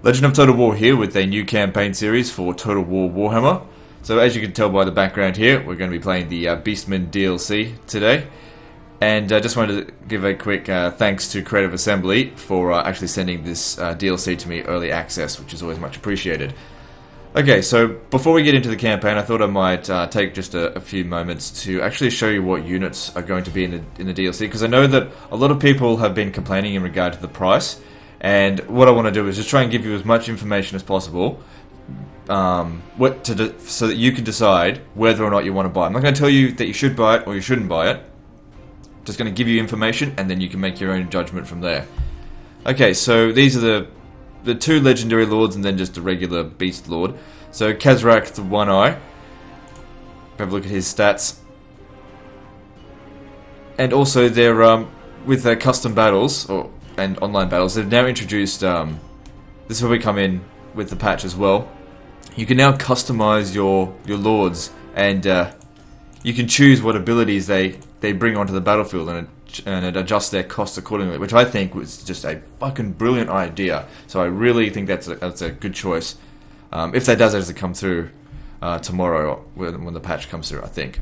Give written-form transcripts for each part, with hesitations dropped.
Legend of Total War here with a new campaign series for Total War Warhammer. So as you can tell by the background here, we're going to be playing the Beastmen DLC today. And I just wanted to give a quick thanks to Creative Assembly for actually sending this DLC to me early access, which is always much appreciated. Okay, so before we get into the campaign, I thought I might take just a few moments to actually show you what units are going to be in the DLC, because I know that a lot of people have been complaining in regard to the price. And what I want to do is just try and give you as much information as possible so that you can decide whether or not you want to buy it. I'm not going to tell you that you should buy it or you shouldn't buy it. Just going to give you information and then you can make your own judgment from there. Okay, so these are the two legendary lords and then just a regular beast lord. So Kazrak the One Eye. Have a look at his stats. And also they're with their custom battles and online battles, they've now introduced, this is where we come in with the patch as well. You can now customize your lords, and you can choose what abilities they bring onto the battlefield, and it adjusts their costs accordingly, which I think was just a fucking brilliant idea. So I really think that's a good choice. If that does actually come through tomorrow, when the patch comes through, I think.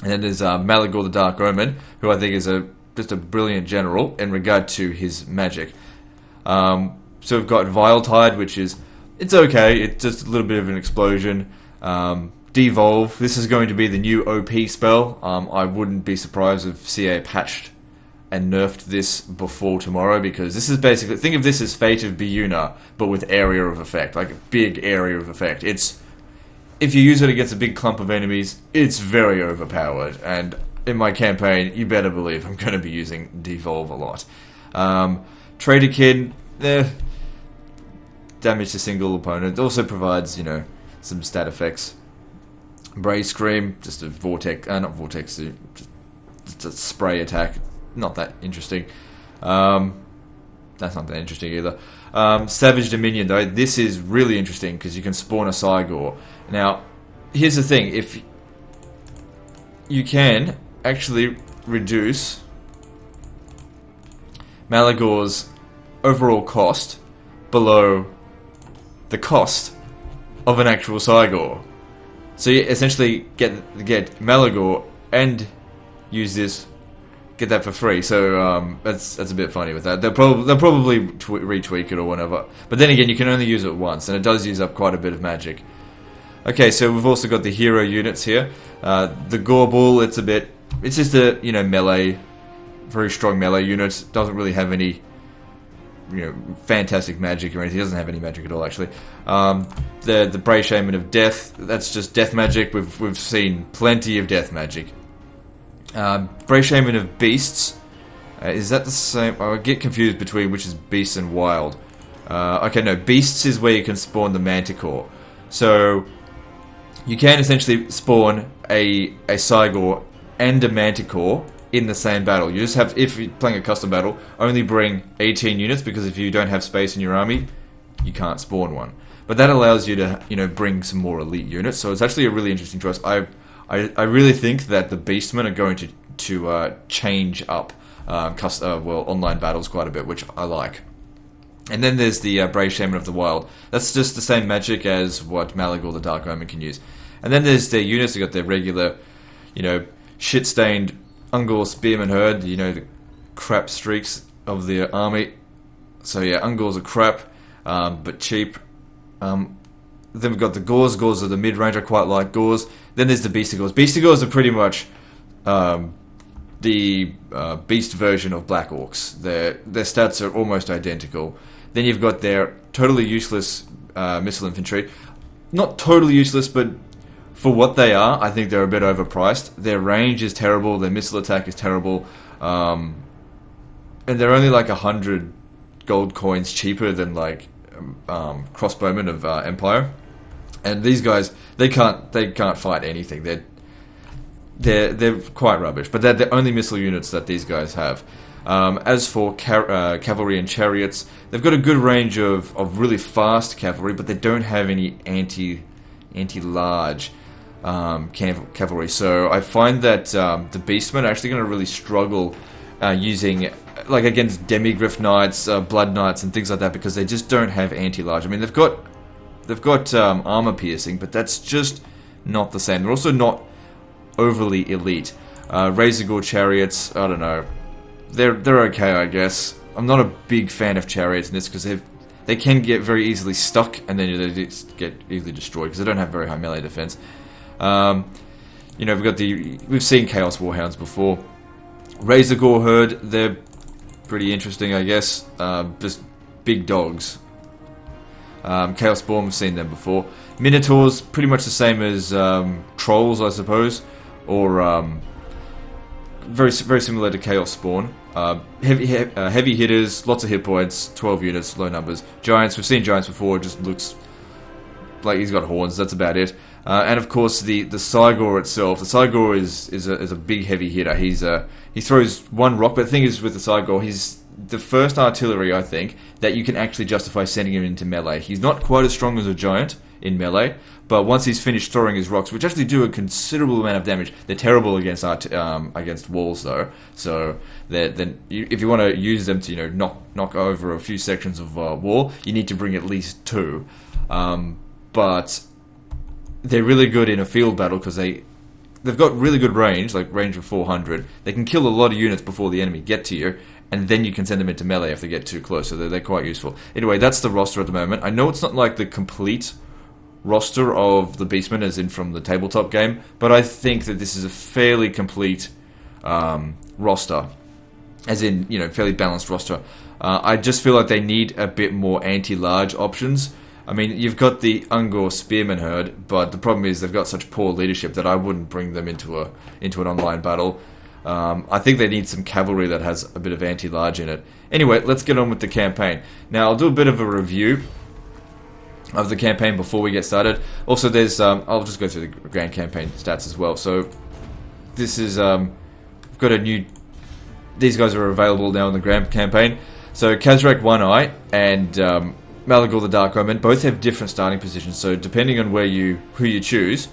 And then there's Malagor the Dark Omen, who I think is just a brilliant general in regard to his magic. So we've got Viletide, which is, it's okay, it's just a little bit of an explosion. Devolve, this is going to be the new OP spell. I wouldn't be surprised if CA patched and nerfed this before tomorrow, because this is basically, think of this as Fate of Biuna, but with area of effect, like a big area of effect. If you use it against a big clump of enemies, it's very overpowered, and in my campaign, you better believe I'm going to be using Devolve a lot. Trader Kid, damage to single opponent. It also provides, some stat effects. Bray Scream, just a vortex, not vortex, just a spray attack. Not that interesting. That's not that interesting either. Savage Dominion, though, this is really interesting because you can spawn a Cygor. Now, here's the thing: if you can actually reduce Malagor's overall cost below the cost of an actual Cygor. So you essentially get Malagor and use this, get that for free. So that's a bit funny with that. They'll probably retweak it or whatever. But then again, you can only use it once, and it does use up quite a bit of magic. Okay, so we've also got the hero units here. The Gorbul, it's just a melee, very strong melee unit. Doesn't really have any fantastic magic or anything. It doesn't have any magic at all, actually. The Bray Shaman of Death, that's just death magic. We've seen plenty of death magic. Bray Shaman of Beasts, is that the same? I get confused between which is Beasts and Wild. Okay, no, Beasts is where you can spawn the Manticore. So you can essentially spawn a Cygor and a Manticore in the same battle. You just have, if you're playing a custom battle, only bring 18 units, because if you don't have space in your army, you can't spawn one. But that allows you to, bring some more elite units. So it's actually a really interesting choice. I really think that the Beastmen are going to change up online battles quite a bit, which I like. And then there's the Bray Shaman of the Wild. That's just the same magic as what Malagor the Dark Omen can use. And then there's their units. They've got their regular, shit-stained Ungor Spearman Herd, the crap streaks of the army. So yeah, Ungors are crap, but cheap. Then we've got the Gors. Gors are the mid-range. I quite like Gors. Then there's the Beastigors. Beastigors are pretty much the beast version of Black Orcs. Their stats are almost identical. Then you've got their totally useless missile infantry. Not totally useless, but for what they are, I think they're a bit overpriced. Their range is terrible. Their missile attack is terrible. And they're only like 100 gold coins cheaper than crossbowmen of Empire. And these guys, they can't fight anything. They're quite rubbish. But they're the only missile units that these guys have. As for cavalry and chariots, they've got a good range of really fast cavalry, but they don't have any anti-large cavalry. So I find that the Beastmen are actually going to really struggle using like against Demigryph Knights, Blood Knights, and things like that, because they just don't have anti-large. I mean, they've got armor piercing, but that's just not the same. They're also not overly elite. Razor Gore chariots, I don't know. They're okay, I guess. I'm not a big fan of chariots in this because they can get very easily stuck, and then they just get easily destroyed because they don't have very high melee defense. You know, we've seen Chaos Warhounds before. Razor Gore Herd, they're pretty interesting, I guess. Just big dogs. Chaos Spawn, we've seen them before. Minotaurs, pretty much the same as Trolls, I suppose, or very similar to Chaos Spawn. Heavy hitters, lots of hit points, 12 units, low numbers. Giants, we've seen Giants before, it just looks like he's got horns, that's about it. And of course the Cygor itself. The Cygor is a big heavy hitter. He throws one rock, but the thing is with the Cygor, he's the first artillery, I think, that you can actually justify sending him into melee. He's not quite as strong as a giant in melee, but once he's finished throwing his rocks, which actually do a considerable amount of damage, they're terrible against walls though. So if you want to use them to knock over a few sections of wall, you need to bring at least 2. But they're really good in a field battle because they've got really good range, like range of 400. They can kill a lot of units before the enemy get to you, and then you can send them into melee if they get too close, so they're quite useful. Anyway, that's the roster at the moment. I know it's not like the complete roster of the Beastmen, as in from the tabletop game, but I think that this is a fairly complete roster, as in, fairly balanced roster. I just feel like they need a bit more anti-large options. I mean, you've got the Ungor Spearman herd, but the problem is they've got such poor leadership that I wouldn't bring them into an online battle. I think they need some cavalry that has a bit of anti-large in it. Anyway, let's get on with the campaign. Now, I'll do a bit of a review of the campaign before we get started. Also, there's I'll just go through the grand campaign stats as well. So, this is we've got a new. These guys are available now in the grand campaign. So, Kazrak One Eye and Malagor the Dark Omen both have different starting positions. So, depending on who you choose,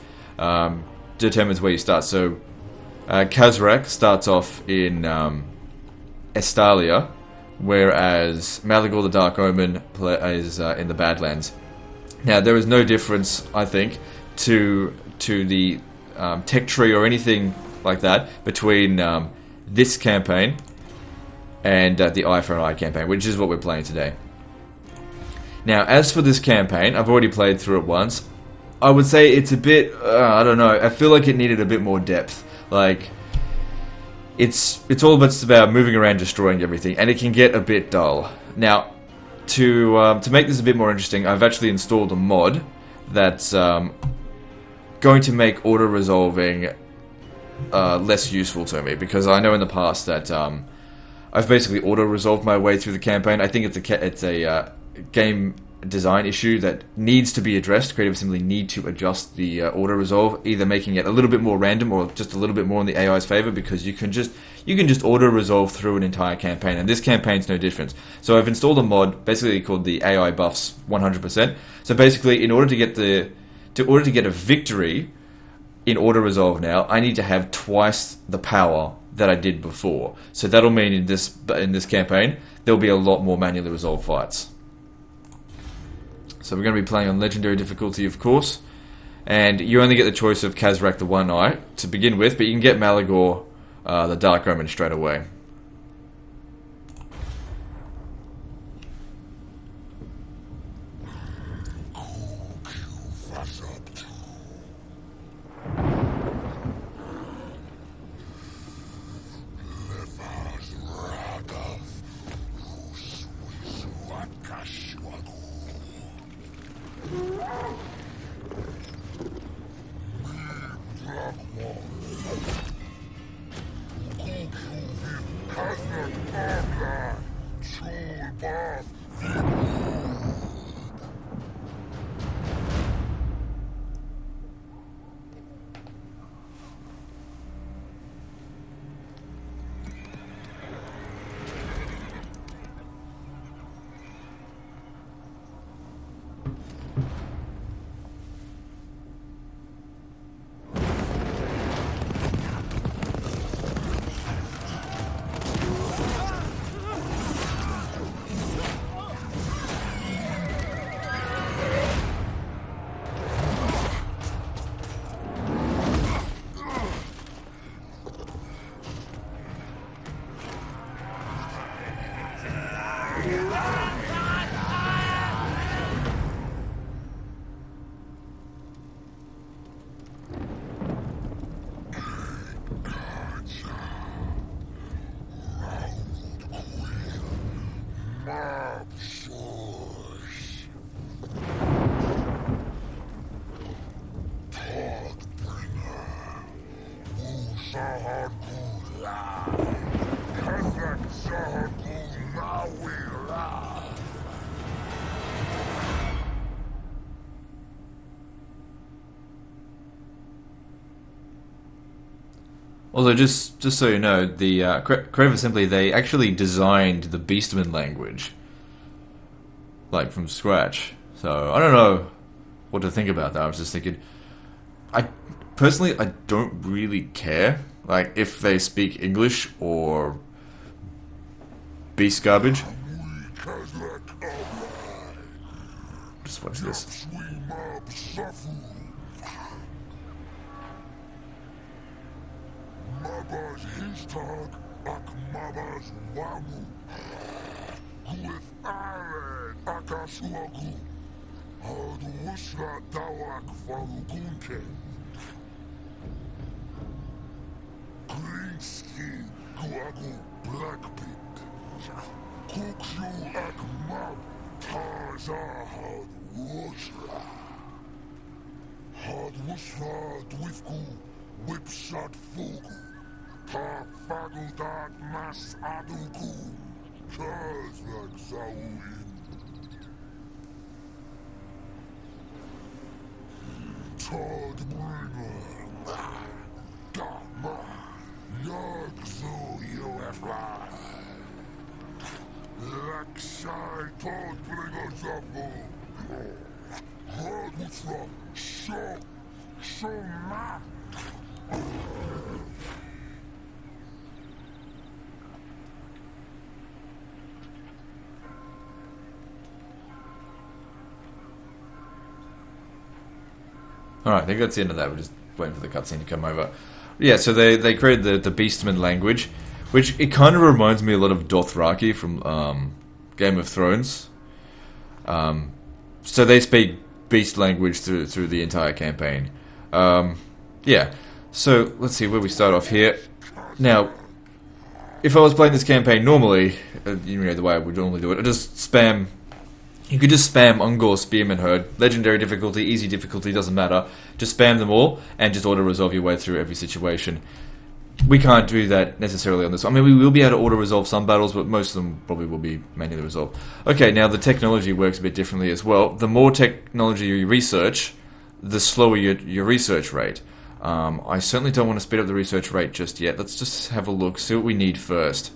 determines where you start. So, Kazrak starts off in Estalia, whereas Malagor the Dark Omen is in the Badlands. Now, there is no difference, I think, to the tech tree or anything like that between this campaign and the Eye for an Eye campaign, which is what we're playing today. Now, as for this campaign, I've already played through it once. I would say it's a bit, I don't know, I feel like it needed a bit more depth. Like, it's all about moving around, destroying everything, and it can get a bit dull. Now, to make this a bit more interesting, I've actually installed a mod that's going to make auto-resolving less useful to me, because I know in the past that I've basically auto-resolved my way through the campaign. I think it's a game design issue that needs to be addressed. Creative Assembly need to adjust the auto-resolve, either making it a little bit more random or just a little bit more in the AI's favor, because you can just auto-resolve through an entire campaign, and this campaign's no different. So I've installed a mod basically called the AI Buffs 100%. So basically, in order to get a victory in auto-resolve now, I need to have twice the power that I did before. So that'll mean in this campaign there'll be a lot more manually resolved fights. So we're going to be playing on Legendary difficulty, of course. And you only get the choice of Kazrak the One Eye to begin with, but you can get Malagor the Dark Omen straight away. Although, just so you know, the Crave Assembly, they actually designed the Beastmen language, like from scratch. So I don't know what to think about that. I was just thinking, I don't really care, like if they speak English or beast garbage. Just watch this. Mabas histag ak mabas wamu. Guith aren akasuagu. Had wusla dawak falugunke. Green skin guagu black pit. Kukshu ak mab taza had wusla. Had wusla dwifku whipshot fugu. Ha fagudat mas adugu. Kazak zawin. Todd bringer. Dama. Yagzu UFI. Laksai Todd bringer zafu. Hard wusra. So ma. Alright, I think that's the end of that. We're just waiting for the cutscene to come over. Yeah, so they created the Beastmen language, which it kind of reminds me a lot of Dothraki from Game of Thrones. So they speak Beast language through the entire campaign. Yeah, so let's see where we start off here. Now, if I was playing this campaign normally, you know the way I would normally do it, I'd just spam. You could just spam Ungor Spearman Herd, legendary difficulty, easy difficulty, doesn't matter. Just spam them all and just auto-resolve your way through every situation. We can't do that necessarily on this. I mean, we will be able to auto-resolve some battles, but most of them probably will be manually resolved. Okay, now the technology works a bit differently as well. The more technology you research, the slower your research rate. I certainly don't want to speed up the research rate just yet. Let's just have a look, see what we need first.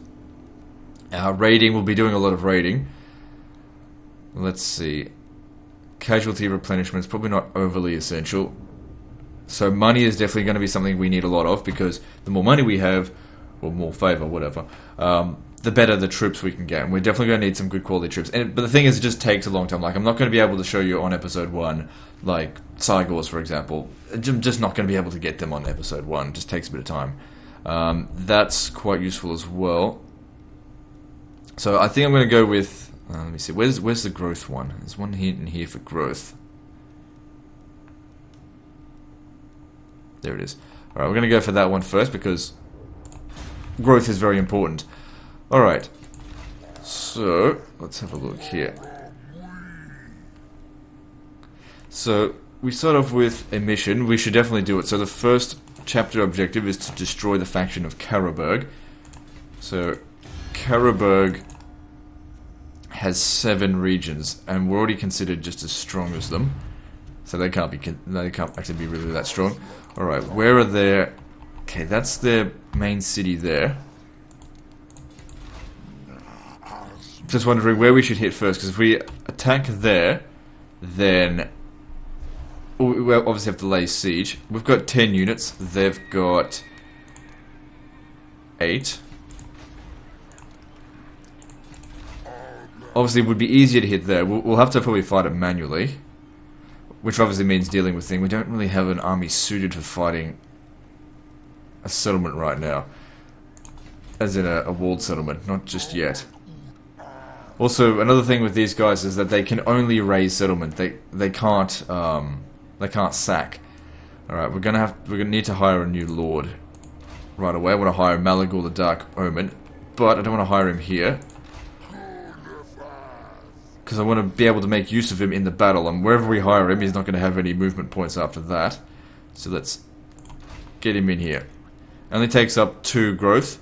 Raiding, we'll be doing a lot of raiding. Let's see. Casualty replenishment is probably not overly essential. So money is definitely going to be something we need a lot of, because the more money we have, or more favour, whatever, the better the troops we can get. And we're definitely going to need some good quality troops. But the thing is, it just takes a long time. Like, I'm not going to be able to show you on episode 1, like Cygors, for example. I'm just not going to be able to get them on episode 1. It just takes a bit of time. That's quite useful as well. So I think I'm going to go with... let me see, where's the growth one? There's one here in here for growth. There it is. Alright, we're going to go for that one first, because growth is very important. Alright, so let's have a look here. So we start off with a mission. We should definitely do it. So the first chapter objective is to destroy the faction of Karaberg. So Karaberg has 7 regions, and we're already considered just as strong as them, so they can't actually be really that strong. All right, where are their? Okay, that's their main city there. Just wondering where we should hit first, because if we attack there, then we obviously have to lay siege. We've got 10 units. They've got 8. Obviously, it would be easier to hit there. We'll have to probably fight it manually, which obviously means dealing with things. We don't really have an army suited for fighting a settlement right now, as in a walled settlement, not just yet. Also, another thing with these guys is that they can only raise settlement. They can't sack. All right, we're gonna need to hire a new lord right away. I want to hire Malagor the Dark Omen, but I don't want to hire him here because I want to be able to make use of him in the battle. And wherever we hire him, he's not going to have any movement points after that. So let's get him in here. Only takes up 2 growth.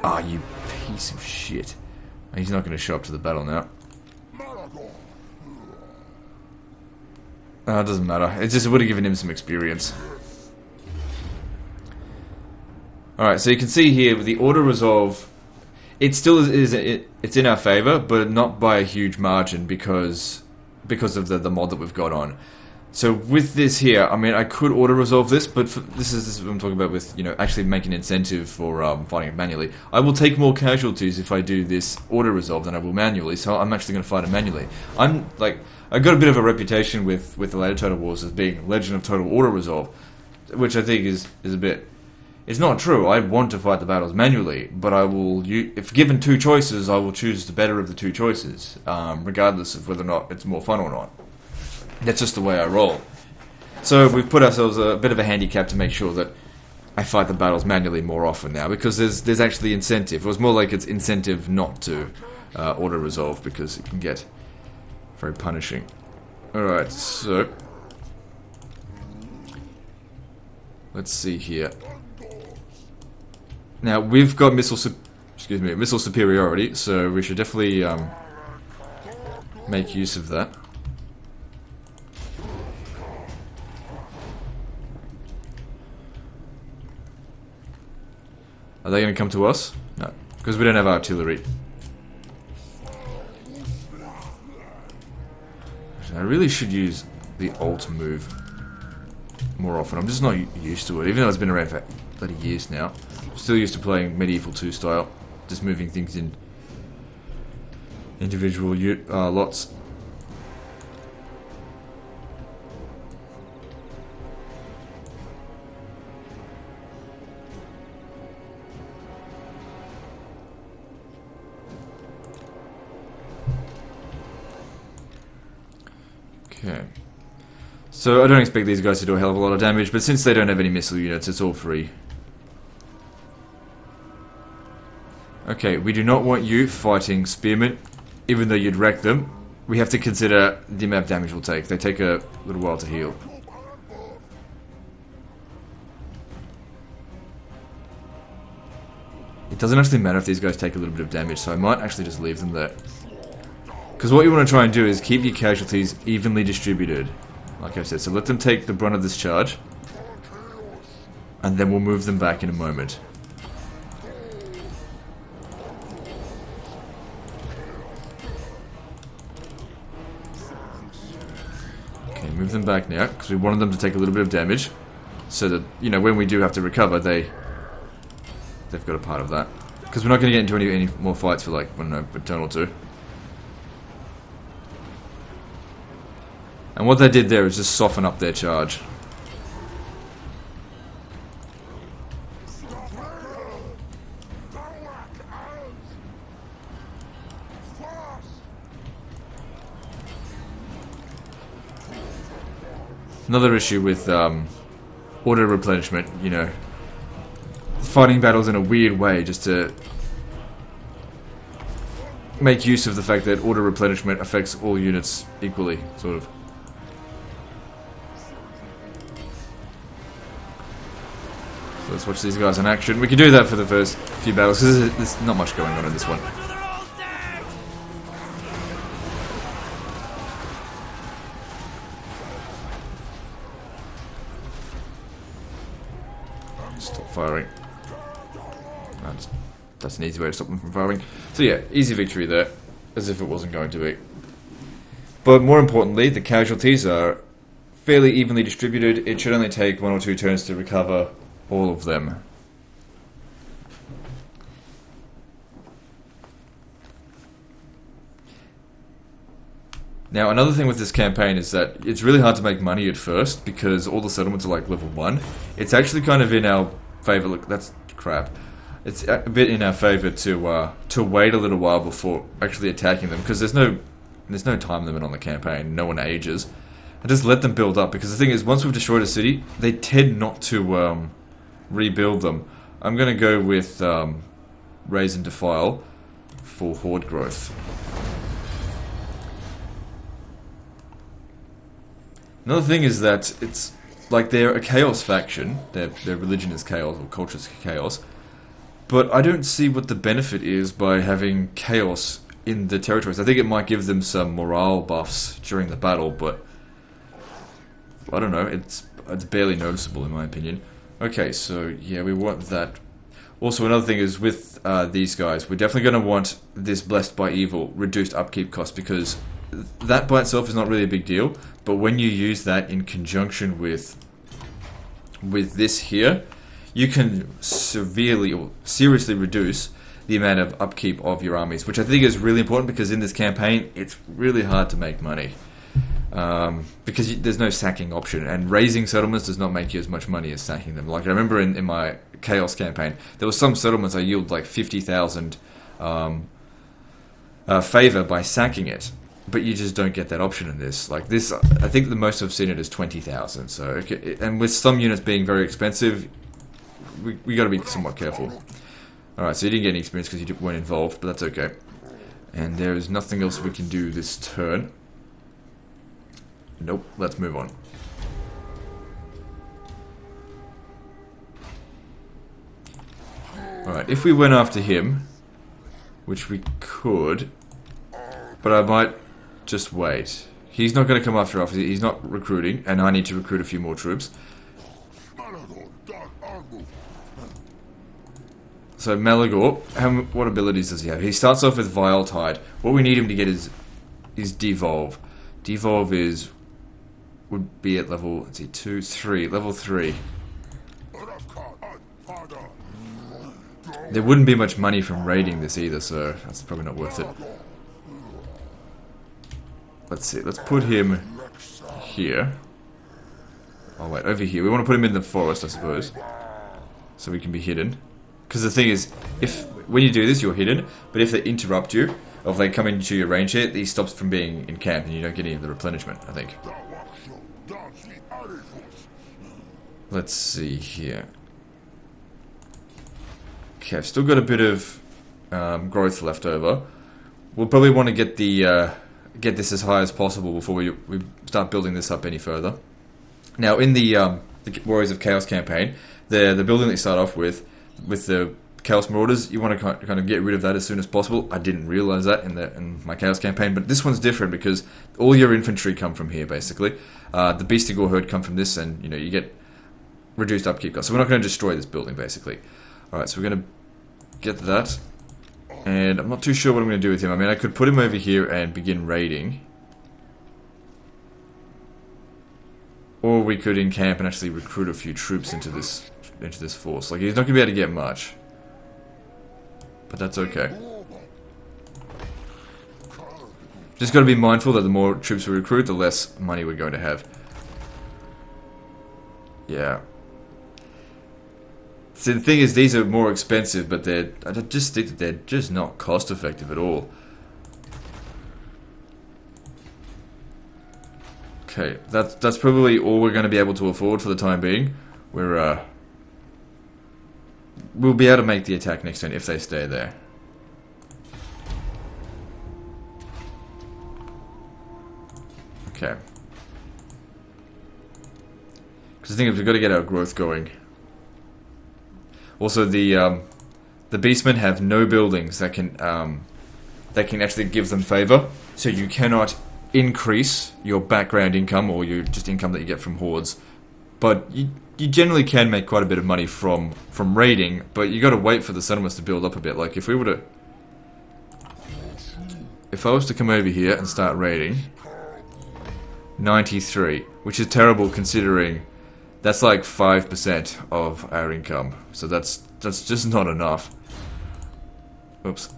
Ah, you piece of shit. He's not going to show up to the battle now. It doesn't matter. It just would have given him some experience. Alright, so you can see here with the auto resolve, it still it's in our favor, but not by a huge margin because of the mod that we've got on. So with this here, I mean, I could auto-resolve this, but this is what I'm talking about with, you know, actually making an incentive for fighting it manually. I will take more casualties if I do this auto-resolve than I will manually, so I'm actually going to fight it manually. I got a bit of a reputation with the later Total Wars as being Legend of Total Auto-Resolve, which I think is a bit... It's not true. I want to fight the battles manually, but I will... If given 2 choices, I will choose the better of the 2 choices, regardless of whether or not it's more fun or not. That's just the way I roll. So we've put ourselves a bit of a handicap to make sure that I fight the battles manually more often now, because there's actually incentive. It was more like it's incentive not to auto-resolve, because it can get very punishing. Alright, so... let's see here. Now, we've got missile superiority, so we should definitely make use of that. Are they going to come to us? No, because we don't have artillery. I really should use the ult move more often. I'm just not used to it, even though it's been around for bloody years now. I'm still used to playing Medieval 2 style, just moving things in individual lots. Okay. So I don't expect these guys to do a hell of a lot of damage, but since they don't have any missile units, it's all free. Okay, we do not want you fighting spearmen, even though you'd wreck them. We have to consider the amount of damage we'll take. They take a little while to heal. It doesn't actually matter if these guys take a little bit of damage, so I might actually just leave them there. Because what you want to try and do is keep your casualties evenly distributed, like I said. So let them take the brunt of this charge, and then we'll move them back in a moment. Okay, move them back now, because we wanted them to take a little bit of damage, so that, you know, when we do have to recover, they've got a part of that. Because we're not going to get into any more fights for, like, I don't know, a turn or 2. And what they did there is just soften up their charge. Another issue with auto replenishment, you know, fighting battles in a weird way just to make use of the fact that auto replenishment affects all units equally, sort of. So let's watch these guys in action. We can do that for the first few battles because there's not much going on in this one. Stop firing. That's an easy way to stop them from firing. So yeah, easy victory there, as if it wasn't going to be. But more importantly, the casualties are fairly evenly distributed. It should only take 1 or 2 turns to recover all of them. Now, another thing with this campaign is that it's really hard to make money at first because all the settlements are like level 1. It's actually kind of in our favor. Look, that's crap. it's a bit in our favour to wait a little while before actually attacking them, because there's no time limit on the campaign. No one ages, and just let them build up. Because the thing is, once we've destroyed a city, they tend not to rebuild them. I'm gonna go with Raise and Defile for horde growth. Another thing is that it's like they're a chaos faction. Their religion is chaos, or culture is chaos. But I don't see what the benefit is by having chaos in the territories. I think it might give them some morale buffs during the battle, but I don't know. It's barely noticeable in my opinion. Okay, so yeah, we want that. Also, another thing is with these guys, we're definitely going to want this Blessed by Evil reduced upkeep cost, because that by itself is not really a big deal, but when you use that in conjunction with this here, you can severely or seriously reduce the amount of upkeep of your armies, which I think is really important, because in this campaign it's really hard to make money, because there's no sacking option, and raising settlements does not make you as much money as sacking them. Like I remember in my Chaos campaign, there were some settlements I yield like 50,000 favor by sacking it, but you just don't get that option in this. Like this, I think the most I've seen it is 20,000. So, okay, and with some units being very expensive, we got to be somewhat careful. All right, so you didn't get any experience because you weren't involved, but that's okay. And there is nothing else we can do this turn. Nope. Let's move on. All right, if we went after him, which we could, but I might just wait. He's not going to come after us. He's not recruiting, and I need to recruit a few more troops. So Malagor, what abilities does he have? He starts off with Vile Tide. What we need him to get is Devolve. Devolve would be at level, let's see, 2, 3, level 3. There wouldn't be much money from raiding this either, so that's probably not worth it. Let's see, let's put him here. Oh wait, over here. We want to put him in the forest, I suppose, so we can be hidden. Because the thing is, when you do this, you're hidden, but if they interrupt you, or if they come into your range here, he stops from being in camp, and you don't get any of the replenishment, I think. Let's see here. Okay, I've still got a bit of growth left over. We'll probably want to get get this as high as possible before we start building this up any further. Now, in the Warriors of Chaos campaign, the building that you start off with the Chaos Marauders, you want to kind of get rid of that as soon as possible. I didn't realize that in my Chaos campaign, but this one's different because all your infantry come from here, basically. The Beastigore Herd come from this, and you get reduced upkeep costs. So we're not going to destroy this building, basically. Alright, so we're going to get that. And I'm not too sure what I'm going to do with him. I mean, I could put him over here and begin raiding. Or we could encamp and actually recruit a few troops into this force. Like, he's not going to be able to get much. But that's okay. Just got to be mindful that the more troops we recruit, the less money we're going to have. Yeah. So the thing is, these are more expensive, but I just think that they're just not cost effective at all. Okay, that's probably all we're going to be able to afford for the time being. We'll be able to make the attack next turn if they stay there. Okay. Because the thing is, we've got to get our growth going. Also, the Beastmen have no buildings that can actually give them favor, so you cannot increase your background income or your just income that you get from hordes. But you generally can make quite a bit of money from raiding, but you got to wait for the settlements to build up a bit. Like if I was to come over here and start raiding, 93, which is terrible considering. That's like 5% of our income, so that's just not enough. Oops.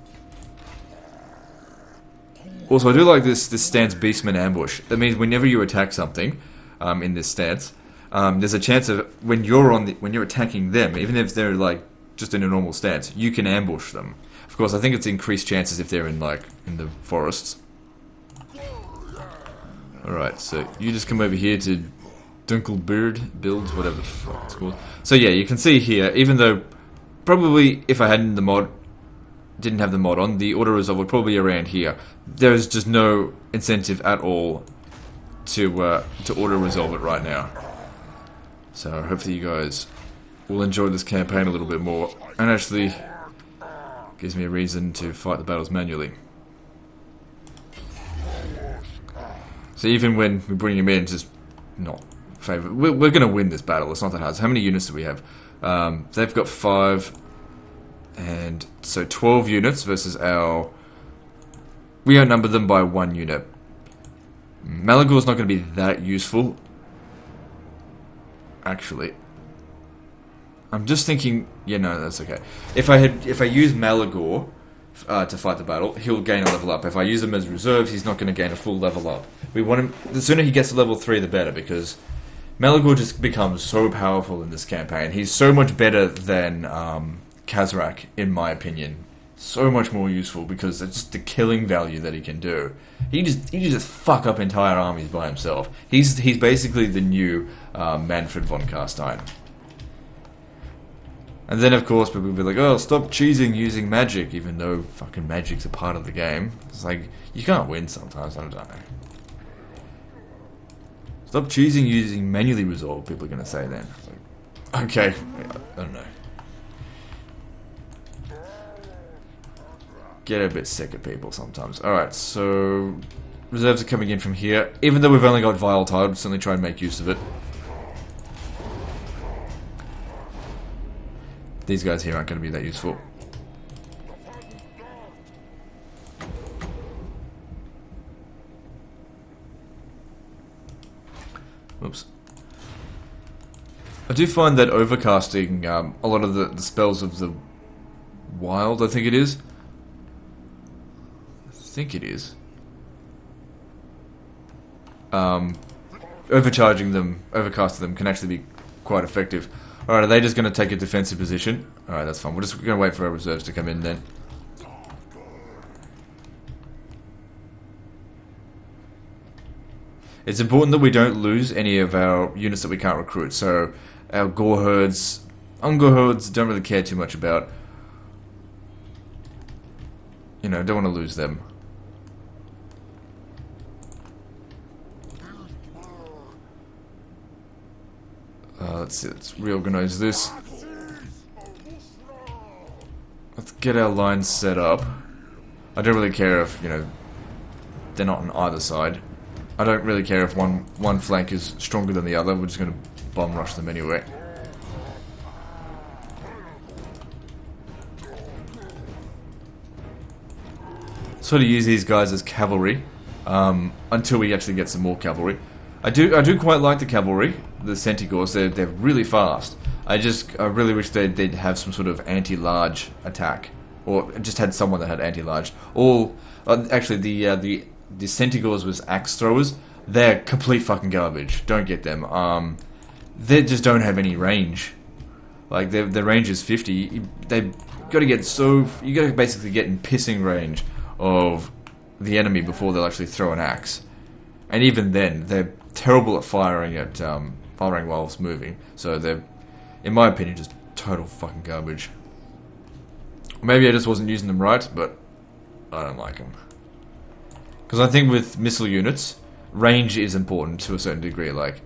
Also, I do like this stance Beastman ambush. That means whenever you attack something, in this stance, there's a chance of when you're attacking them, even if they're like just in a normal stance, you can ambush them. Of course, I think it's increased chances if they're in, like, in the forests. Alright, so you just come over here to Dunkelbeard builds, whatever the fuck it's called. So yeah, you can see here, even though probably if I hadn't didn't have the mod on, the auto-resolve would probably be around here. There's just no incentive at all to auto-resolve it right now. So hopefully you guys will enjoy this campaign a little bit more, and actually gives me a reason to fight the battles manually. So even when we bring him in, it's just not favourite. We're going to win this battle, it's not that hard. So how many units do we have? They've got 5, and so 12 units versus our... We outnumber them by 1 unit. Malagor's not going to be that useful. Actually, I'm just thinking, yeah, no, that's okay. If I use Malagor to fight the battle, he'll gain a level up. If I use him as reserves, he's not going to gain a full level up. We want him, the sooner he gets to level 3, the better, because Malagor just becomes so powerful in this campaign. He's so much better than Kazrak, in my opinion. So much more useful because it's just the killing value that he can do. He just fuck up entire armies by himself. He's basically the new Manfred von Carstein. And then of course people will be like, oh, stop cheesing using magic, even though fucking magic's a part of the game. It's like, you can't win sometimes, I don't know. Stop cheesing using manually resolve, people are going to say then. Like, okay, I don't know. Get a bit sick of people sometimes. Alright, so reserves are coming in from here. Even though we've only got Vile Tide, we'll certainly try and make use of it. These guys here aren't going to be that useful. Oops. I do find that overcasting a lot of the spells of the wild, I think it is. Overcharging them, overcasting them can actually be quite effective. Alright, are they just going to take a defensive position? Alright, that's fine. We're just going to wait for our reserves to come in then. It's important that we don't lose any of our units that we can't recruit. So, our Gore Herds, Ungor Herds, don't really care too much about. You know, don't want to lose them. Let's see, let's reorganize this. Let's get our lines set up. I don't really care if, you know, they're not on either side. I don't really care if one flank is stronger than the other. We're just going to bomb rush them anyway. Sort of use these guys as cavalry until we actually get some more cavalry. I do quite like the cavalry, the Centigors. They're really fast. I really wish they'd have some sort of anti-large attack, or just had someone that had anti-large. Actually, the Centigors was axe throwers. They're complete fucking garbage. Don't get them. They just don't have any range. Like their range is 50. They've got to get you got to basically get in pissing range of the enemy before they'll actually throw an axe. And even then, they're terrible at firing while it's moving. So they're, in my opinion, just total fucking garbage. Maybe I just wasn't using them right, but I don't like them. Because I think with missile units, range is important to a certain degree. Like,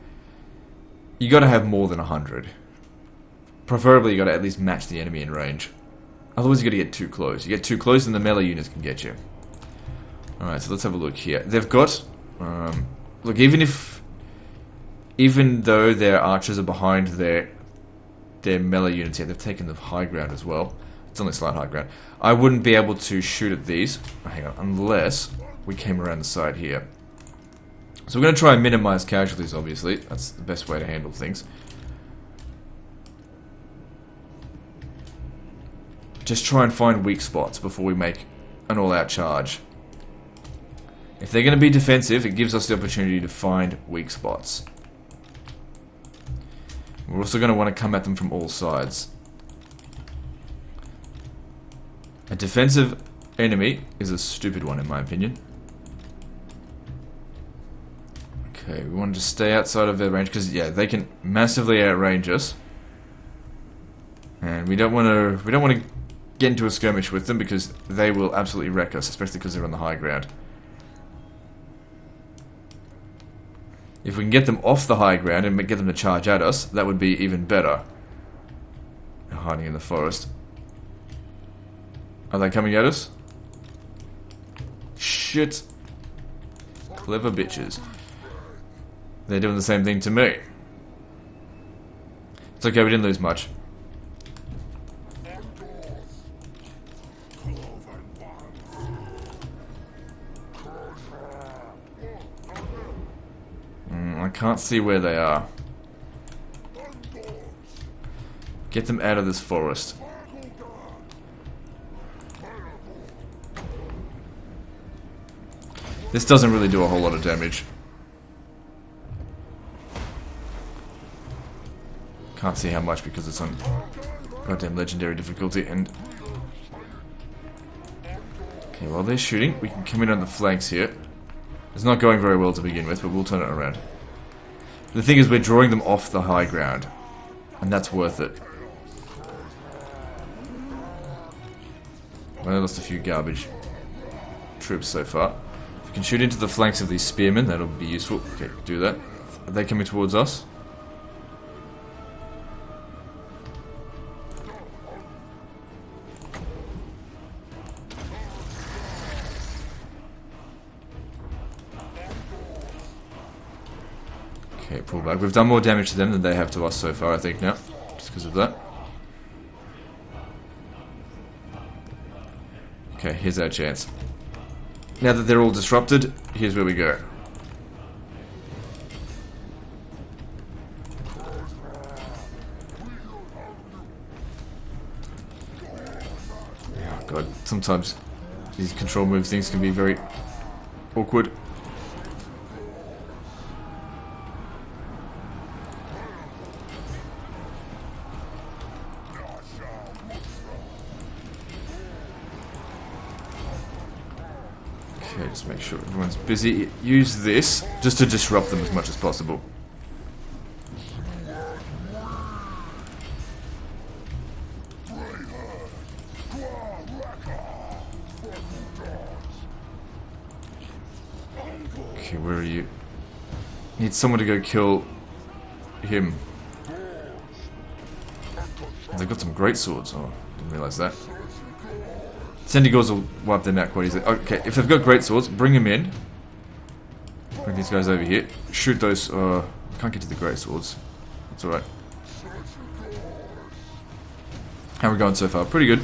you got to have more than 100. Preferably, you got to at least match the enemy in range. Otherwise, you got to get too close. You get too close, and the melee units can get you. All right, so let's have a look here. They've got, look, even though their archers are behind their melee units here, they've taken the high ground as well. It's only slight high ground. I wouldn't be able to shoot at these. Oh, hang on, unless we came around the side here. So we're going to try and minimize casualties, obviously. That's the best way to handle things. Just try and find weak spots before we make an all-out charge. If they're going to be defensive, it gives us the opportunity to find weak spots. We're also going to want to come at them from all sides. defensive enemy is a stupid one, in my opinion. Okay, we want to just stay outside of their range because yeah, they can massively outrange us, and we don't want to get into a skirmish with them because they will absolutely wreck us, especially because they're on the high ground. If we can get them off the high ground and get them to charge at us, that would be even better. They're hiding in the forest. Are they coming at us? Shit. Clever bitches. They're doing the same thing to me. It's okay, we didn't lose much. I can't see where they are. Get them out of this forest. This doesn't really do a whole lot of damage. Can't see how much because it's on goddamn legendary difficulty and... Okay, while they're shooting, we can come in on the flanks here. It's not going very well to begin with, but we'll turn it around. The thing is, we're drawing them off the high ground, and that's worth it. Well, I lost a few garbage troops so far. If we can shoot into the flanks of these spearmen, that'll be useful. Okay, do that. Are they coming towards us? Okay, pull back. We've done more damage to them than they have to us so far, I think, now. Just because of that. Okay, here's our chance. Now that they're all disrupted, here's where we go. Oh god, sometimes these control move things can be very awkward. Okay, just make sure everyone's busy. Use this just to disrupt them as much as possible. Okay, where are you? Need someone to go kill him. They've got some great swords. Oh, didn't realize that. Sendigors will wipe them out quite easily. Okay, if they've got great swords, bring them in. Bring these guys over here. Shoot those. I can't get to the great swords. That's alright. How are we going so far? Pretty good.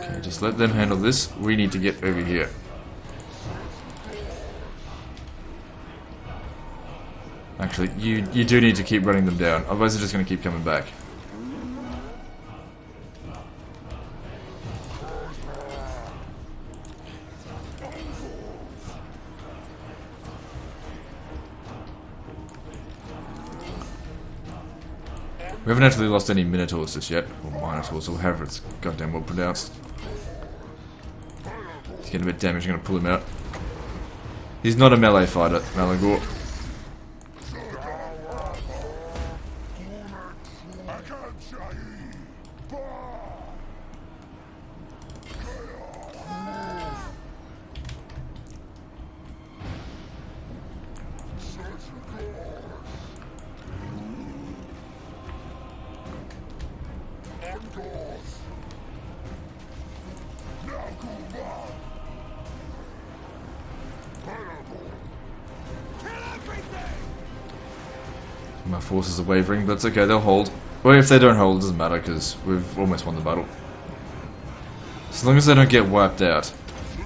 Okay, just let them handle this. We need to get over here. Actually, you do need to keep running them down, otherwise they're just going to keep coming back. We haven't actually lost any Minotaurs just yet, or Minotaurs, or however it's goddamn well pronounced. He's getting a bit damaged, I'm going to pull him out. He's not a melee fighter, Malagor. My forces are wavering, but it's okay, they'll hold. Well, if they don't hold, it doesn't matter, because we've almost won the battle. As long as they don't get wiped out.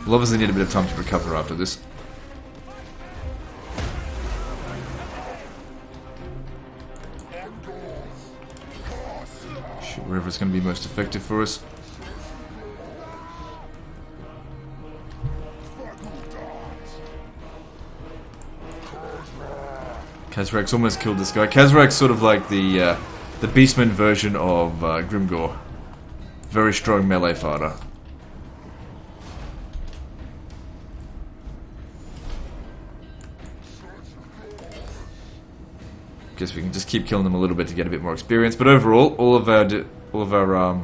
We'll obviously need a bit of time to recover after this. Shoot, wherever it's going to be most effective for us. Kazrak's almost killed this guy. Kazrak's sort of like the Beastmen version of Grimgor. Very strong melee fighter. Guess we can just keep killing them a little bit to get a bit more experience. But overall, all of our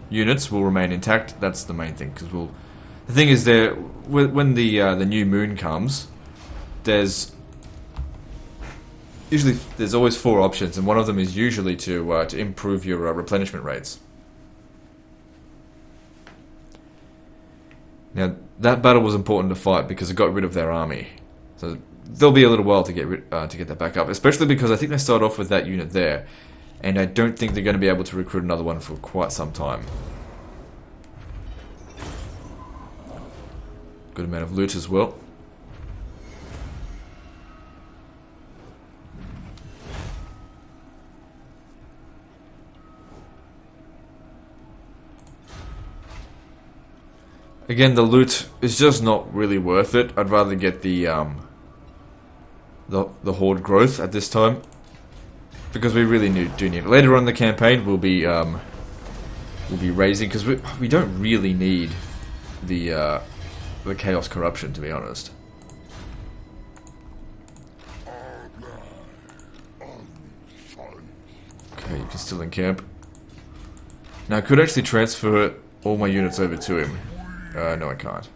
units will remain intact. That's the main thing. Because the thing is, when the new moon comes, there's always 4 options, and one of them is usually to improve your replenishment rates. Now that battle was important to fight because it got rid of their army, so there'll be a little while to get that back up. Especially because I think they start off with that unit there, and I don't think they're going to be able to recruit another one for quite some time. Good amount of loot as well. Again, the loot is just not really worth it. I'd rather get the horde growth at this time, because we really do need it. Later on in the campaign, we'll be raising, because we don't really need the chaos corruption, to be honest. Okay, you can still encamp. Now I could actually transfer all my units over to him. No, I can't.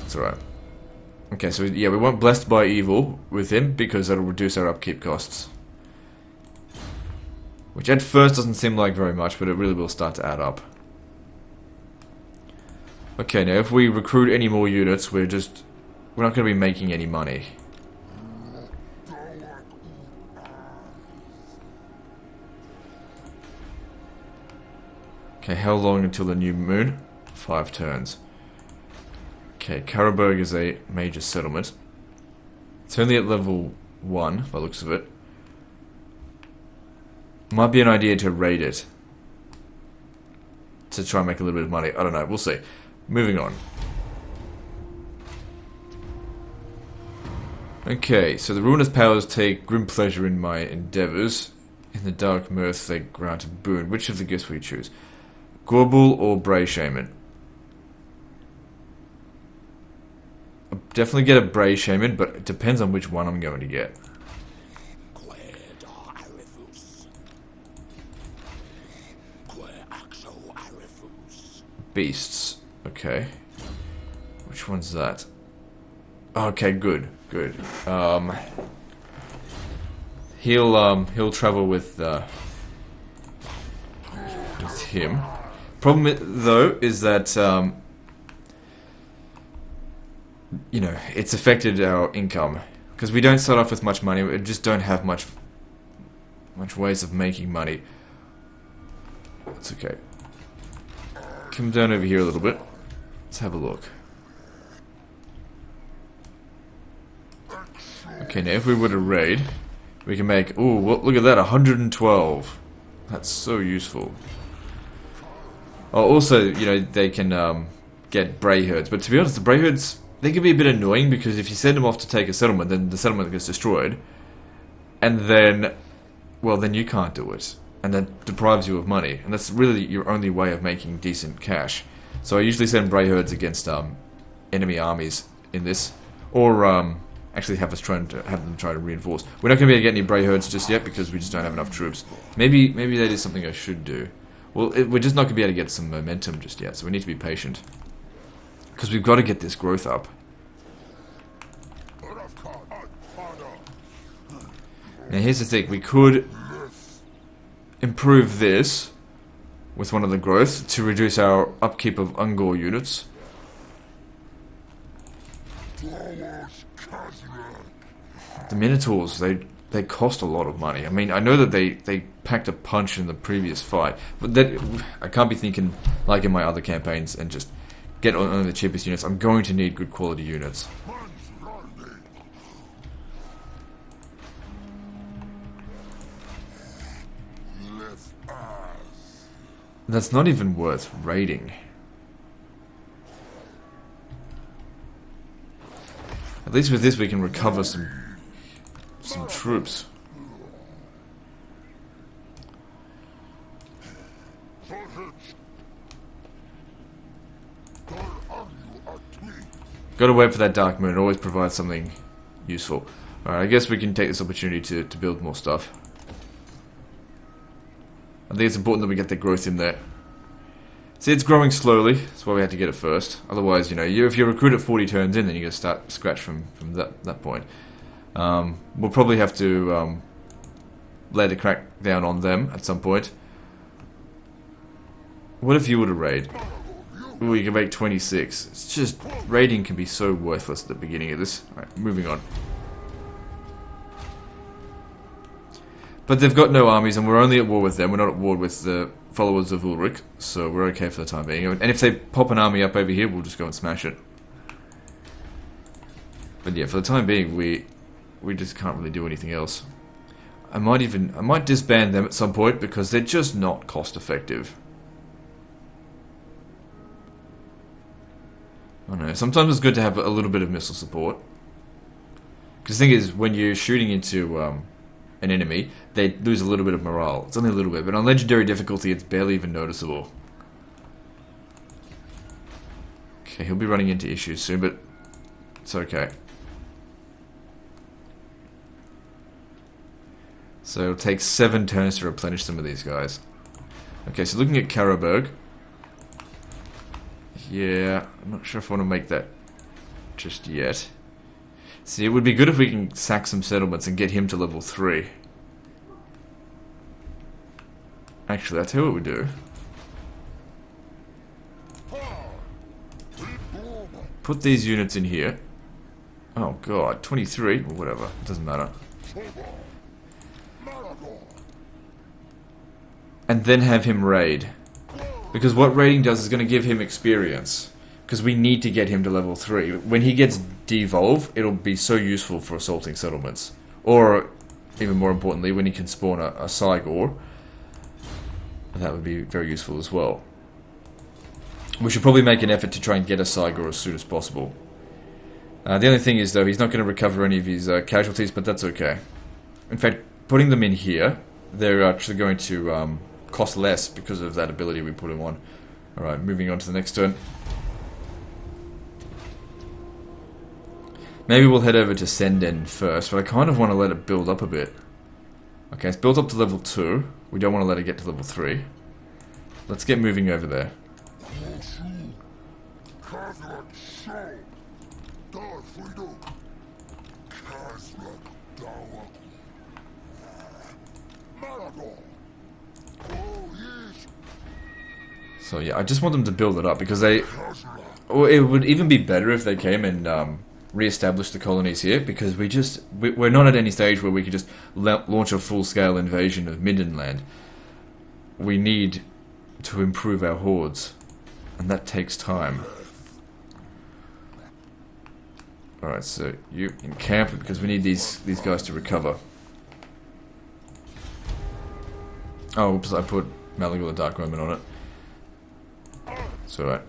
It's alright. Okay, so yeah, we want Blessed by Evil with him because that'll reduce our upkeep costs. Which at first doesn't seem like very much, but it really will start to add up. Okay, now if we recruit any more units, we're not going to be making any money. Okay, how long until the new moon? 5 turns. Okay, Karaberg is a major settlement. It's only at level 1, by the looks of it. Might be an idea to raid it. To try and make a little bit of money. I don't know, we'll see. Moving on. Okay, so the Ruinous Powers take grim pleasure in my endeavours. In the Dark Mirth they grant a boon. Which of the gifts will you choose? Gorbul or Bray Shaman? I'll definitely get a Bray Shaman, but it depends on which one I'm going to get. Beasts. Okay. Which one's that? Okay, good. He'll travel with him. Problem though is that you know, it's affected our income because we don't start off with much money. We just don't have much ways of making money. It's okay. Come down over here a little bit. Let's have a look. Okay, now if we were to raid, we can make, ooh, look at that, 112. That's so useful. Oh, also, you know, they can get Bray herds, but to be honest, the Bray herds, they can be a bit annoying because if you send them off to take a settlement, then the settlement gets destroyed, and then, well, then you can't do it, and that deprives you of money, and that's really your only way of making decent cash. So I usually send Bray herds against enemy armies in this, or actually have them try to reinforce. We're not going to be able to get any Bray herds just yet because we just don't have enough troops. Maybe that is something I should do. Well, we're just not going to be able to get some momentum just yet, so we need to be patient. Because we've got to get this growth up. Now here's the thing, we could improve this with one of the growth to reduce our upkeep of Ungor units. The Minotaurs, they cost a lot of money. I mean, I know that they packed a punch in the previous fight, but that I can't be thinking like in my other campaigns and just get on the cheapest units. I'm going to need good quality units. That's not even worth raiding. At least with this we can recover some troops. Gotta wait for that Dark Moon. It always provides something useful. Alright, I guess we can take this opportunity to build more stuff. I think it's important that we get the growth in there. See, it's growing slowly. That's why we had to get it first. Otherwise, you know, if you recruit at 40 turns in, then you're going to start scratch from that point. We'll probably have to lay the crack down on them at some point. What if you were to raid? Ooh, you can make 26. It's just, raiding can be so worthless at the beginning of this. Alright, moving on. But they've got no armies, and we're only at war with them. We're not at war with the followers of Ulrich, so we're okay for the time being. And if they pop an army up over here, we'll just go and smash it. But yeah, for the time being, we just can't really do anything else. I might disband them at some point because they're just not cost effective. I don't know. Sometimes it's good to have a little bit of missile support. Because the thing is, when you're shooting into an enemy, they lose a little bit of morale. It's only a little bit, but on legendary difficulty, it's barely even noticeable. Okay, he'll be running into issues soon, but it's okay. So it'll take 7 turns to replenish some of these guys. Okay, so looking at Karaberg. Yeah, I'm not sure if I want to make that just yet. See, it would be good if we can sack some settlements and get him to level 3. Actually, that's what we do. Put these units in here. Oh god, 23 or whatever, it doesn't matter. And then have him raid. Because what raiding does is going to give him experience. Because we need to get him to level 3. When he gets devolve, it'll be so useful for assaulting settlements. Or, even more importantly, when he can spawn a Cygor. That would be very useful as well. We should probably make an effort to try and get a Cygor as soon as possible. The only thing is, though, he's not going to recover any of his casualties, but that's okay. In fact, putting them in here, they're actually going to cost less because of that ability we put him on. Alright, moving on to the next turn. Maybe we'll head over to Senden first, but I kind of want to let it build up a bit. Okay, it's built up to level 2. We don't want to let it get to level 3. Let's get moving over there. So yeah, I just want them to build it up because they... Or it would even be better if they came and re-establish the colonies here, because we're not at any stage where we can just launch a full-scale invasion of Mindenland. We need to improve our hordes, and that takes time. Alright, so you encamp because we need these guys to recover. Oh, oops, I put Mallegal the Dark Roman on it. It's alright.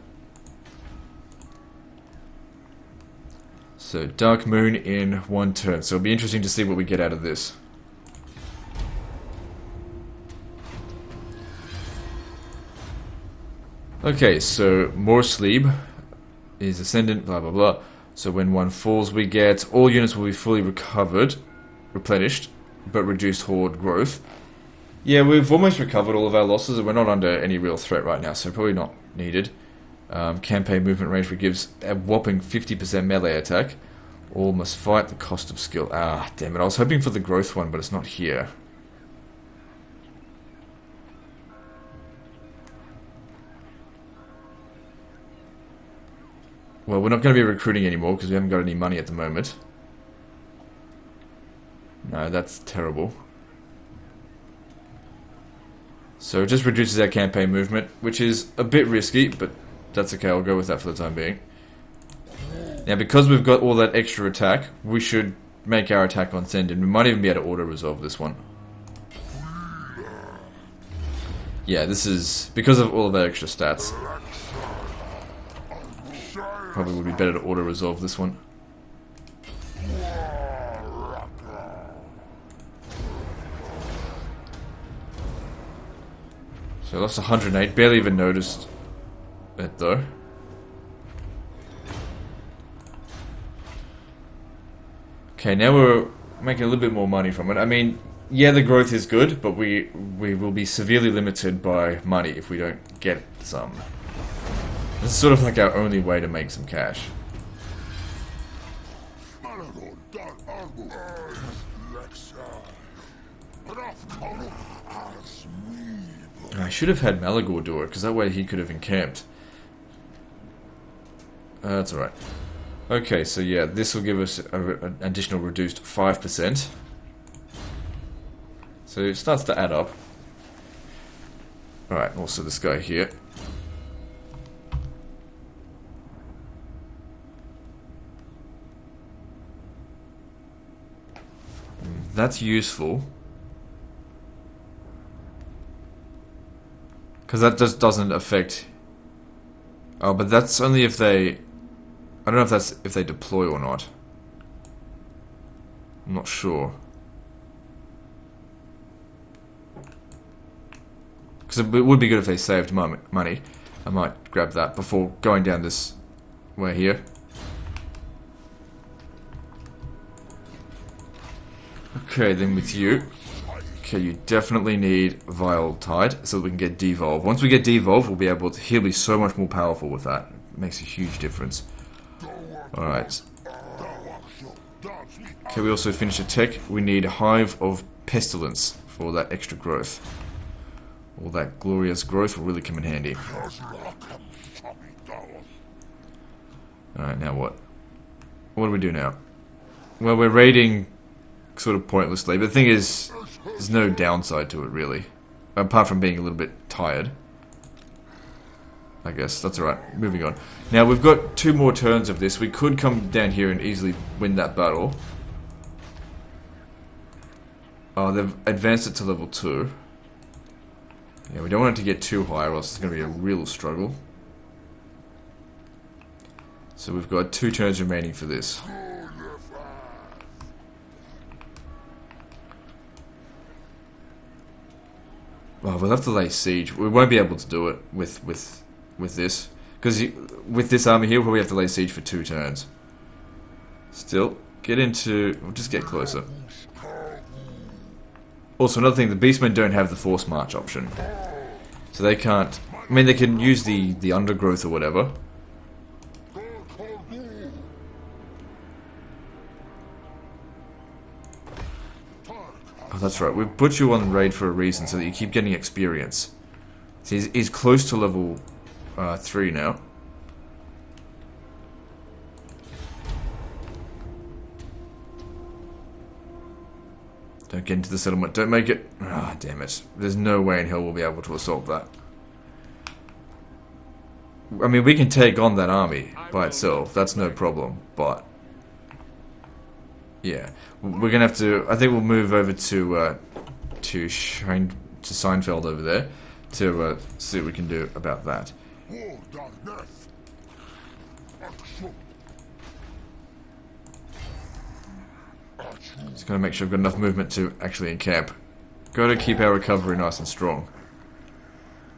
So, Dark Moon in 1 turn. So it'll be interesting to see what we get out of this. Okay, so Morsleeb is Ascendant, blah blah blah. So when one falls, we get all units will be fully recovered, replenished, but reduced horde growth. Yeah, we've almost recovered all of our losses, and we're not under any real threat right now, so probably not needed. Campaign movement range gives a whopping 50% melee attack. All must fight the cost of skill. Ah, damn it, I was hoping for the growth one, but it's not here. Well, we're not going to be recruiting anymore because we haven't got any money at the moment. No, that's terrible. So it just reduces our campaign movement, which is a bit risky, but that's okay, I'll go with that for the time being. Now, because we've got all that extra attack, we should make our attack on send, and we might even be able to auto-resolve this one. Yeah, this is... because of all of our extra stats. Probably would be better to auto-resolve this one. So I lost 108, barely even noticed it though. Okay, now we're making a little bit more money from it. I mean, yeah, the growth is good, but we will be severely limited by money if we don't get some. This is sort of like our only way to make some cash. I should have had Malagor do it, because that way he could have encamped. That's alright. Okay, so yeah, this will give us an additional reduced 5%. So it starts to add up. Alright, also this guy here. That's useful. Because that just doesn't affect... Oh, but that's only if they... I don't know if that's if they deploy or not. I'm not sure. Because it would be good if they saved money. I might grab that before going down this way here. Okay, then with you. Okay, you definitely need Vile Tide so that we can get Devolve. Once we get Devolve, we'll be able to... he'll be so much more powerful with that. It makes a huge difference. Alright. Okay, we also finished a tech. We need Hive of Pestilence for that extra growth. All that glorious growth will really come in handy. Alright, now what? What do we do now? Well, we're raiding sort of pointlessly, but the thing is, there's no downside to it, really. Apart from being a little bit tired. I guess, that's alright. Moving on. Now, we've got 2 more turns of this. We could come down here and easily win that battle. Oh, they've advanced it to level 2. Yeah, we don't want it to get too high or else it's going to be a real struggle. So we've got 2 turns remaining for this. Oh, we'll have to lay siege. We won't be able to do it with this. Because with this army here, we'll probably have to lay siege for 2 turns. Still, get into... we'll just get closer. Also, another thing, the Beastmen don't have the Force March option. So they can't... I mean, they can use the undergrowth or whatever. Oh, that's right. We've put you on raid for a reason, so that you keep getting experience. So he's close to level 3 now. Don't get into the settlement. Don't make it... ah, damn it. There's no way in hell we'll be able to assault that. I mean, we can take on that army by itself. That's no problem. But... yeah. We're gonna have to... I think we'll move over to Seinfeld over there. To see what we can do about that. Just gotta make sure I've got enough movement to actually encamp. Gotta keep our recovery nice and strong.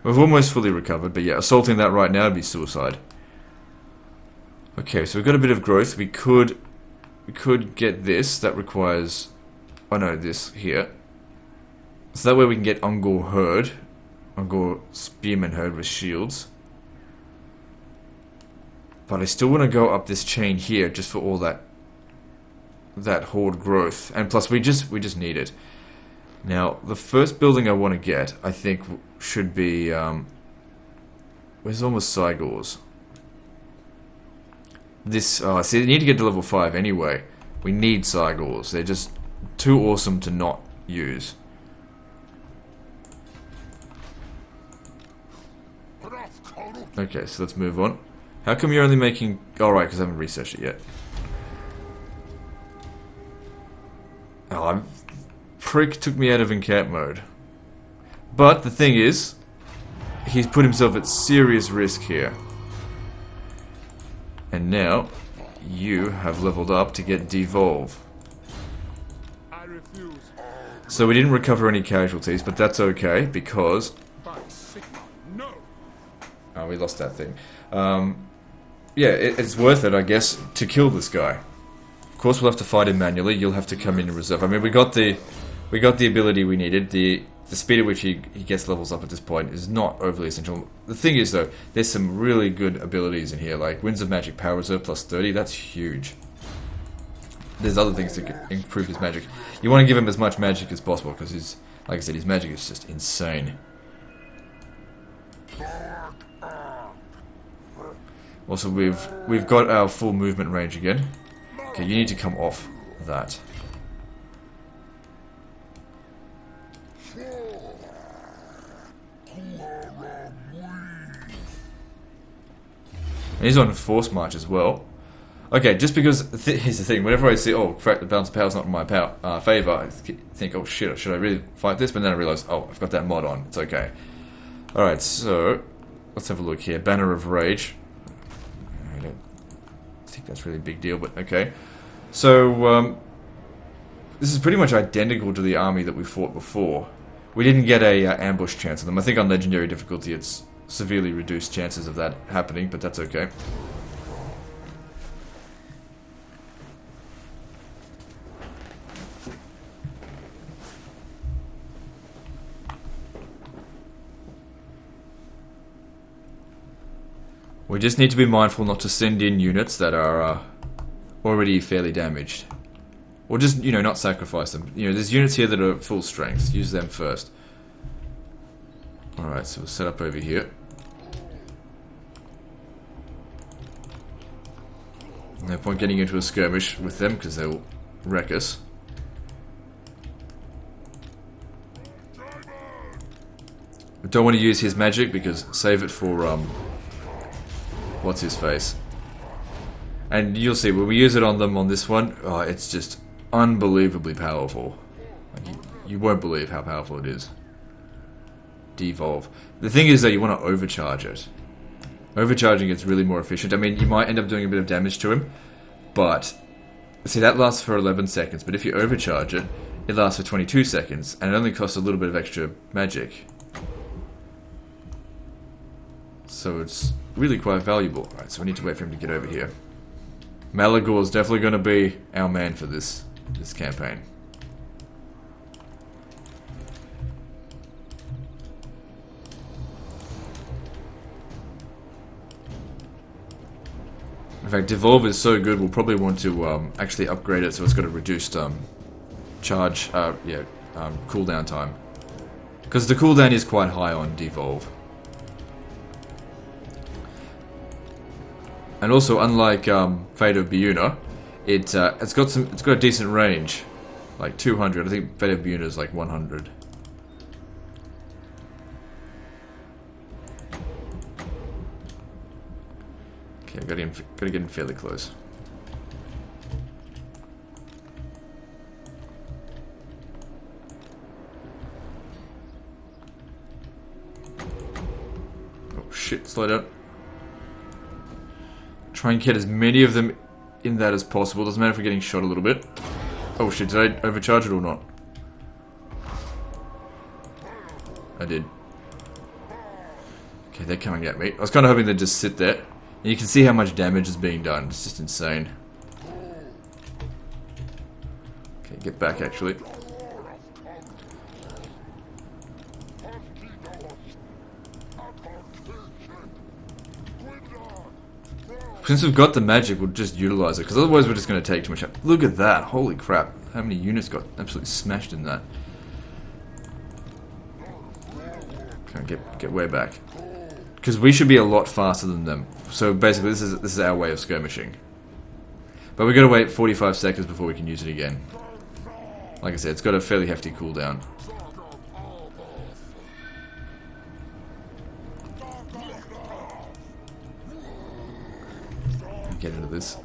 We've almost fully recovered, but yeah, assaulting that right now would be suicide. Okay, so we've got a bit of growth. We could get this. That requires... oh no, this here. So that way we can get Ungor Herd. Ungor Spearman Herd with shields. But I still want to go up this chain here just for all that horde growth, and plus we just need it. Now the first building I want to get, I think, should be where's almost Cygors? This see, you need to get to level 5 anyway. We need Cygors. They're just too awesome to not use. Okay, so let's move on. How come you're only making... Alright, because I haven't researched it yet. Oh, prick took me out of encamp mode. But the thing is, he's put himself at serious risk here. And now, you have leveled up to get devolve. I refuse. So we didn't recover any casualties, but that's okay, because... No. Oh, we lost that thing. Yeah, it's worth it, I guess, to kill this guy. Of course, we'll have to fight him manually. You'll have to come in reserve. I mean, we got the ability we needed. The speed at which he gets levels up at this point is not overly essential. The thing is, though, there's some really good abilities in here, like Winds of Magic Power Reserve plus 30. That's huge. There's other things to improve his magic. You want to give him as much magic as possible, because his, like I said, his magic is just insane. Also, we've got our full movement range again. Okay, you need to come off that. And he's on force march as well. Okay, just because here's the thing: whenever I see, oh crap, the balance of power's not in my favor, I think, oh shit, should I really fight this? But then I realize, oh, I've got that mod on. It's okay. All right, so let's have a look here. Banner of Rage. I don't think that's really a big deal, but okay. So this is pretty much identical to the army that we fought before. We didn't get a ambush chance on them. I think on legendary difficulty, it's severely reduced chances of that happening, but that's okay. We just need to be mindful not to send in units that are already fairly damaged. Or just, you know, not sacrifice them. You know, there's units here that are full strength. Use them first. Alright, so we'll set up over here. No point getting into a skirmish with them, because they'll wreck us. We don't want to use his magic, because save it for, what's his face? And you'll see, when we use it on them on this one, oh, it's just unbelievably powerful. Like, you won't believe how powerful it is. Devolve. The thing is that you want to overcharge it. Overcharging it's really more efficient. I mean, you might end up doing a bit of damage to him, but see, that lasts for 11 seconds, but if you overcharge it, it lasts for 22 seconds, and it only costs a little bit of extra magic. So it's really quite valuable. Alright, so we need to wait for him to get over here. Malagor's definitely going to be our man for this campaign. In fact, Devolve is so good, we'll probably want to actually upgrade it so it's got a reduced cooldown time. Because the cooldown is quite high on Devolve. And also, unlike Fate of Biuna, it's got a decent range, like 200. I think Fate of Biuna is like 100. Okay, gotta get in fairly close. Oh shit! Slow down. Try and get as many of them in that as possible. Doesn't matter if we're getting shot a little bit. Oh shit, did I overcharge it or not? I did. Okay, they're coming at me. I was kind of hoping they'd just sit there. And you can see how much damage is being done. It's just insane. Okay, get back actually. Since we've got the magic, we'll just utilize it, because otherwise we're just going to take too much. Look at that! Holy crap! How many units got absolutely smashed in that? Okay, get way back, because we should be a lot faster than them. So basically, this is our way of skirmishing. But we've got to wait 45 seconds before we can use it again. Like I said, it's got a fairly hefty cooldown. Get into this.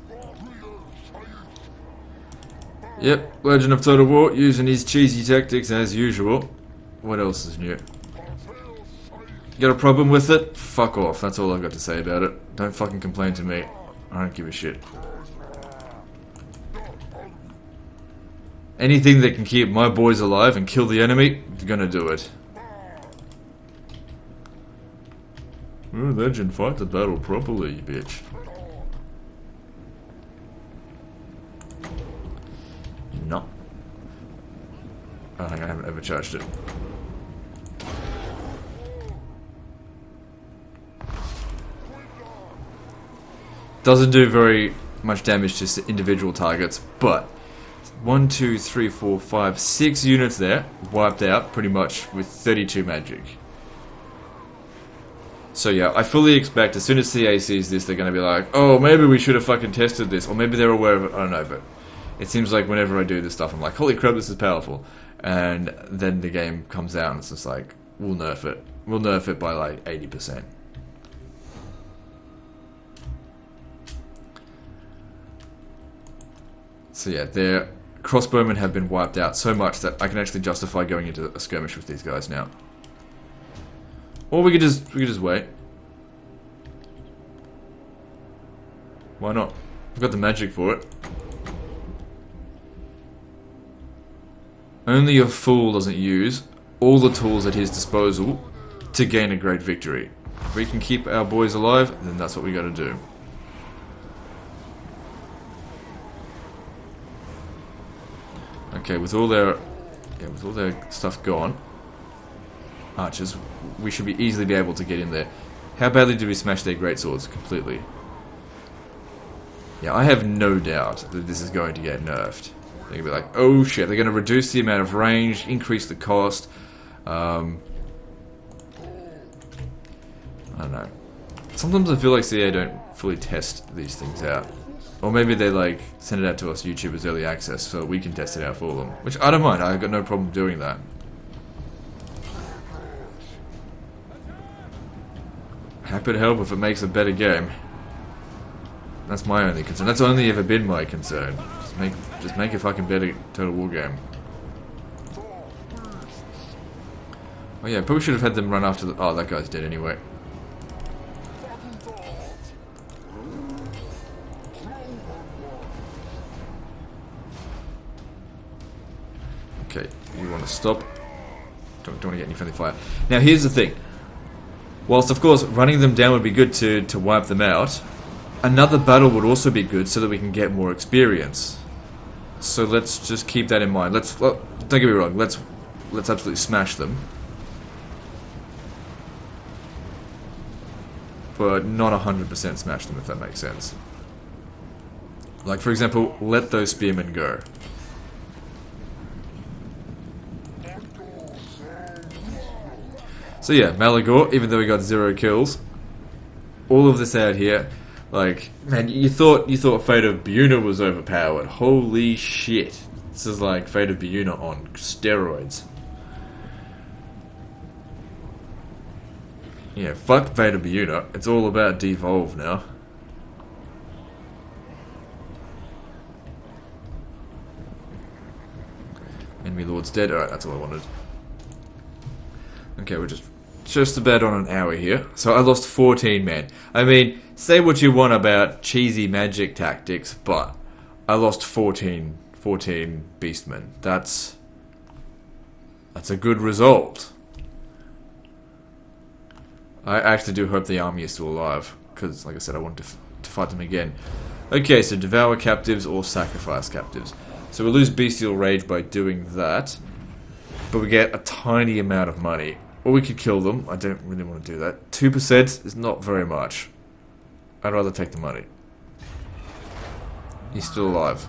Yep, Legend of Total War using his cheesy tactics as usual. What else is new? Got a problem with it? Fuck off, that's all I've got to say about it. Don't fucking complain to me. I don't give a shit. Anything that can keep my boys alive and kill the enemy, gonna do it. Oh, Legend, fight the battle properly, you bitch. No. I think I haven't overcharged it. Doesn't do very much damage to individual targets, but 1, 2, 3, 4, 5, 6 units there wiped out pretty much with 32 magic. So yeah, I fully expect as soon as CA sees this, they're going to be like, oh, maybe we should have fucking tested this, or maybe they're aware of it, I don't know, but it seems like whenever I do this stuff, I'm like, holy crap, this is powerful. And then the game comes out and it's just like, we'll nerf it. We'll nerf it by like 80%. So yeah, their crossbowmen have been wiped out so much that I can actually justify going into a skirmish with these guys now. Or we could just wait. Why not? We've got the magic for it. Only a fool doesn't use all the tools at his disposal to gain a great victory. If we can keep our boys alive, then that's what we gotta do. Okay, with all their stuff gone, archers, we should easily be able to get in there. How badly do we smash their greatswords? Completely. Yeah, I have no doubt that this is going to get nerfed. They're going to be like, oh shit, they're going to reduce the amount of range, increase the cost. I don't know. Sometimes I feel like CA don't fully test these things out. Or maybe they like send it out to us YouTubers early access so we can test it out for them. Which I don't mind, I've got no problem doing that. Happy to help if it makes a better game. That's my only concern. That's only ever been my concern. Just make a fucking better Total War game. Oh yeah, probably should have had them run after the... Oh, that guy's dead anyway. Okay, you want to stop. Don't want to get any friendly fire. Now here's the thing. Whilst of course running them down would be good to wipe them out, another battle would also be good so that we can get more experience. So let's just keep that in mind. Don't get me wrong, let's absolutely smash them. But not 100% smash them, if that makes sense. Like for example, let those spearmen go. So yeah, Malagor, even though he got 0 kills, all of this out here, like, man, you thought Fate of Buna was overpowered. Holy shit. This is like Fate of Buna on steroids. Yeah, fuck Fate of Buna. It's all about devolve now. Enemy Lord's dead. Alright, that's all I wanted. Okay, we're just about on an hour here. So I lost 14 men. I mean, say what you want about cheesy magic tactics, but I lost 14 beastmen. That's a good result. I actually do hope the army is still alive, because, like I said, I want to fight them again. Okay, so devour captives or sacrifice captives. So we lose bestial rage by doing that, but we get a tiny amount of money. Or we could kill them. I don't really want to do that. 2% is not very much. I'd rather take the money. He's still alive.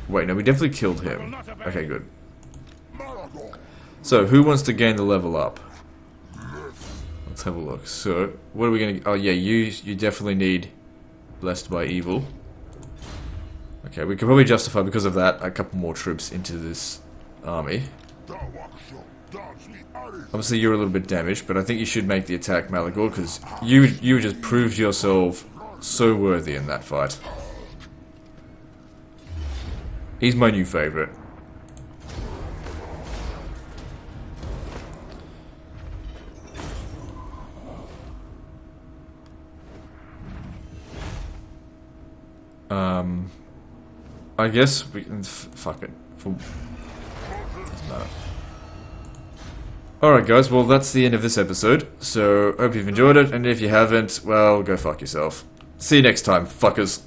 Wait, no, we definitely killed him. Okay, good. So, who wants to gain the level up? Let's have a look. So, what are we going to... Oh, yeah, you definitely need Blessed by Evil. Okay, we could probably justify, because of that, a couple more troops into this army. Obviously, you're a little bit damaged, but I think you should make the attack, Malagor, because you just proved yourself so worthy in that fight. He's my new favourite. I guess we can fuck it. Doesn't matter. Alright guys, well that's the end of this episode, so hope you've enjoyed it, and if you haven't, well, go fuck yourself. See you next time, fuckers.